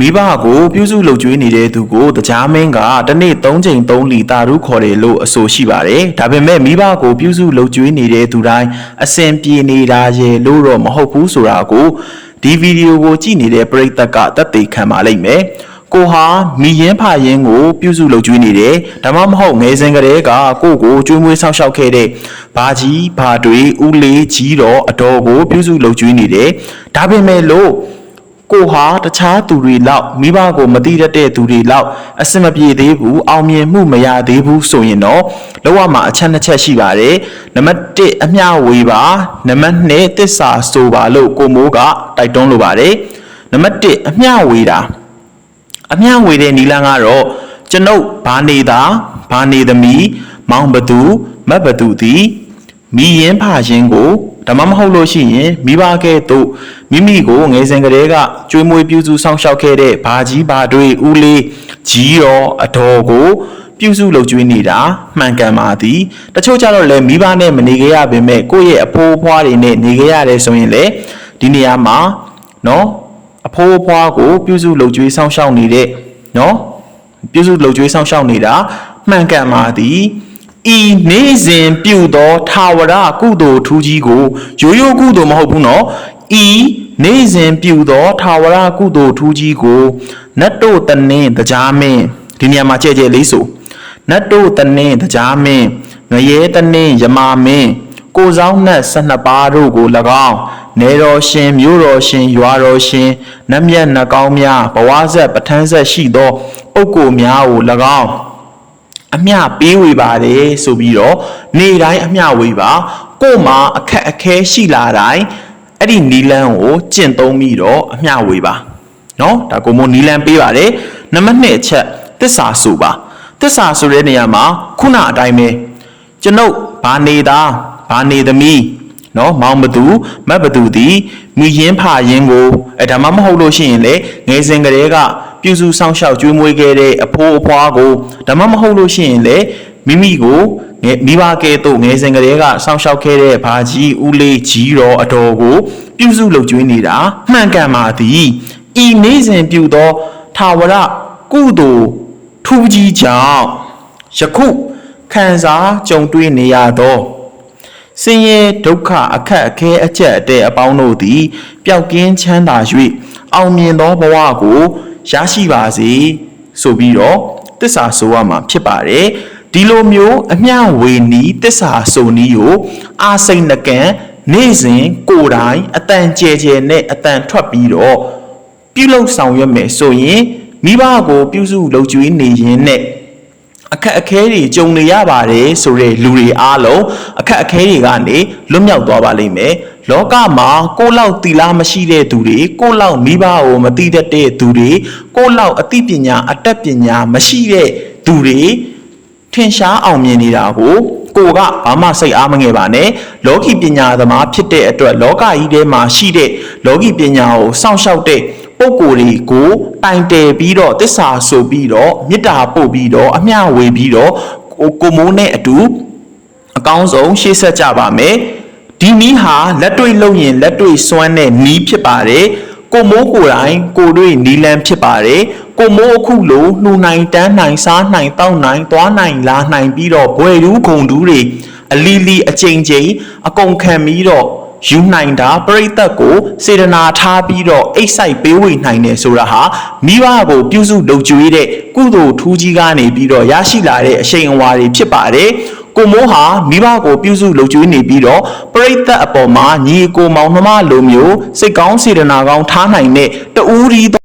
မိဘကိုပြုစုလုပ်ကြွေးနေတဲ့သူကိုတရားမင်းကတစ်နေ့3ချိန်3လီတာရုခေါ်တယ်လို့အဆိုရှိပါတယ်။ဒါပေမဲ့မိဘကိုပြုစုလုပ်ကြွေးနေတဲ့သူတိုင်းအစဉ်ပြေနေတာရဲ့လို့တော့မဟုတ်ဘူးဆိုတာကိုဒီဗီဒီယိုကိုကြည့်နေတဲ့ပရိသတ်ကသက်သေခံပါလိမ့်မယ်။ကိုဟာမိရင်ဖရင်ကိုပြုစုလုပ်ကြွေးနေတယ်။ဒါမှမဟုတ်ငယ်စဉ်ကတည်းကကိုကိုကျွေးမွေးဆောက်ရှောက်ခဲ့တဲ့ဘာကြီးဘာတွေဦးလေးကြီးတော်အတော်ကိုပြုစုလုပ်ကြွေးနေတယ်။ဒါပေမဲ့လို့ကိုဟာတခြားသူတွေလောက်မိဘကိုမတိတတ်တဲ့သူတွေလောက်အစမပြေသေးဘူးအောင်မြင်မှုမရသေးဘူးဆိုရင်တော့လောကမှာအချက်နှစ်ချက်ရှိပါတယ်နံပါတ်1အမျှဝေပါနံပါတ်2သစ္စာဆိုပါလို့ကိုမိုးကတိုက်တွန်းလိုပါတယ်နံပါတ်1အမျှဝေတာအမျှဝေတဲ့နီလန်းကတော့ကျွန်ုပ်ဘာနေတာဘာနေသမီးမောင်ဘသူမတ်ဘသူသည်မိရင်ဖရင်ကိုဒါမှမဟုတ်လို့ရှိရင်မိဘကဲ့သို့မိမိကိုငယ်စဉ်ကတည်းကကျွေးမွေးပြုစုဆောင်ရှောက်ခဲ့တဲ့ဘာကြီးဘာတွေဦးလေးကြီးတော်အတော်ကိုပြုစုလုပ်ကျွေးနေတာမှန်ကန်ပါသည်တချို့ကြတော့လည်းမိဘနဲ့မနေကြရပေမဲ့ကိုယ့်ရဲ့အဖိုးအဖွားတွေနဲ့နေကြရတယ်ဆိုရင်လေဒီနေရာမှာနော်အဖိုးအဖွားကိုပြုစုလုပ်ကျွေးဆောင်ရှောက်နေတဲ့နော်ပြုစုလုပ်ကျွေးဆောင်ရှောက်နေတာမှန်ကန်ပါသည်ဤနေစဉ်ပြုသောထာဝရကုသိုလ်ထူးကြီးကိုရိုးရိုးကုသိုလ်မဟုတ်ဘူးနော်ဤနေစဉ်ပြုသောထာဝရကုသိုလ်ထူးကြီးကိုနတ်တို့တနင်းတရားမင်းဒီနေရာမှာကြဲကြဲလေးဆိုနတ်တို့တနင်းတရားမင်းငရဲတနင်းယမာမင်းကိုဆောင်နတ်12ပါးတို့ကို၎င်းနေတော်ရှင်မြို့တော်ရှင်ရွာတော်ရှင်နတ်မြတ်နှကောင်းများဘဝဆက်ပဋ္ဌာန်းဆက်ရှိသောပုဂ္ဂိုလ်များကို၎င်းအမျှပေးဝေပါတယ်ဆိုပြီးတော့နေတိုင်းအမျှဝေပါကို့မှာအခက်အခဲရှိလာတိုင်းအဲ့ဒီနီလန်းကိုကျင့်သုံးပြီးတော့အမျှဝေပါနော်ဒါကိုမို့နီလန်းပေးပါတယ်နံပါတ်2အချက်သစ္စာဆိုပါသစ္စာဆိုတဲ့နေရာမှာခုနအတိုင်းပဲကျွန်ုပ်ဘာနေတာဘာနေသမီးနော်မောင်ဘသူမတ်ဘသူသည်မိရင်ဖရင်ကိုဒါမှမဟုတ်လို့ရှိရင်လေငယ်စဉ်ကတည်းကပြုစုဆောင်ရှောက်ကျွေးမွေးခဲ့တဲ့အဖိုးအဖွားကိုဒါမှမဟုတ်လို့ရှိရင်လေမိမိကိုမိဘကဲ့သို့ငယ်စဉ်ကတည်းကဆောင်ရှောက်ခဲ့တဲ့ဘာကြီးဦးလေးကြီးတော်အတော်ကိုပြုစုလုပ်ကျွေးနေတာမှန်ကန်ပါသည်ဤနေစဉ်ပြုသောထာဝရကုသိုလ်ထူးကြီးကြောင့်ယခုခံစားကြုံတွေ့နေရသောဆင်းရဲဒုက္ခအခက်အခဲအကျက်အတဲ့အပေါင်းတို့သည်ပျောက်ကင်းချမ်းသာ၍အောင်မြင်သောဘဝကိုရရှိပါစေဆိုပြီးတော့သစ္စာဆိုရမှာဖြစ်ပါတယ်ဒီလိုမျိုးအမျှဝေနီးသစ္စာဆိုနီးကိုအာစိတ်နှကန်နေ့စဉ်ကိုယ်တိုင်အတန်ကျဲကျဲနဲ့အတန်ထွက်ပြီးတော့ပြုလုပ်ဆောင်ရွက်မယ်ဆိုရင်မိဘကိုပြုစုလုပ်ကြွေးနေရင်နဲ့အခက်အခဲတွေကြုံနေရပါတယ်ဆိုတဲ့လူတွေအားလုံးအခက်အခဲတွေကနေလွတ်မြောက်သွားပါလိမ့်မယ်လောကမှာကိုယ့်လောက်သီလမရှိတဲ့သူတွေကိုယ့်လောက်မိဘကိုမသိတတ်တဲ့သူတွေကိုယ့်လောက်အသိပညာအတတ်ပညာမရှိတဲ့သူတွေထင်ရှားအောင်မြင်နေတာကိုကိုကဘာမှစိတ်အားမငယ်ပါနဲ့လောကီပညာသမားဖြစ်တဲ့အတွက်လောကကြီးထဲမှာရှိတဲ့လောကီပညာကိုစောင့်ရှောက်တဲ့ပုဂ္ဂိုလ်တွေကိုတိုင်တယ်ပြီးတော့သစ္စာဆိုပြီးတော့မေတ္တာပို့ပြီးတော့အမျှဝေပြီးတော့ကိုမိုးနဲ့အတူအကောင်းဆုံးရှေ့ဆက်ကြပါမယ်ဒီနည်းဟာလက်တွေ့လုပ်ရင်လက်တွေ့စွမ်းတဲ့နည်းဖြစ်ပါတယ်ကိုမိုးကိုယ်တိုင်ကိုတွေ့နီလန်းဖြစ်ပါတယ်ကိုမိုးအခုလိုနှူနိုင်တန်းနိုင်စားနိုင်တောက်နိုင်သွားနိုင်လာနိုင်ပြီးတော့ဘွယ်တူးဂုံတူးတွေအလီလီအချိန်ချင်းအကုန်ခံပြီးတော့ယူနိုင်တာပရိသတ်ကိုစေတနာထားပြီးတော့အိတ်ဆိုင်ပေးဝေနိုင်တယ်ဆိုတာဟာမိဘကိုပြုစုလုပ်ကြွေးတဲ့ကုသိုလ်ထူးကြီးကနေပြီးတော့ရရှိလာတဲ့အရှိန်အဝါတွေဖြစ်ပါတယ်ကိုမိုးဟာမိဘကိုပြုစုလုပ်ကြွေးနေပြီးတော့ပရိသတ်အပေါ်မှာညီကိုမောင်နှမလိုမျိုးစိတ်ကောင်းစေတနာကောင်းထားနိုင်တဲ့တူးရီ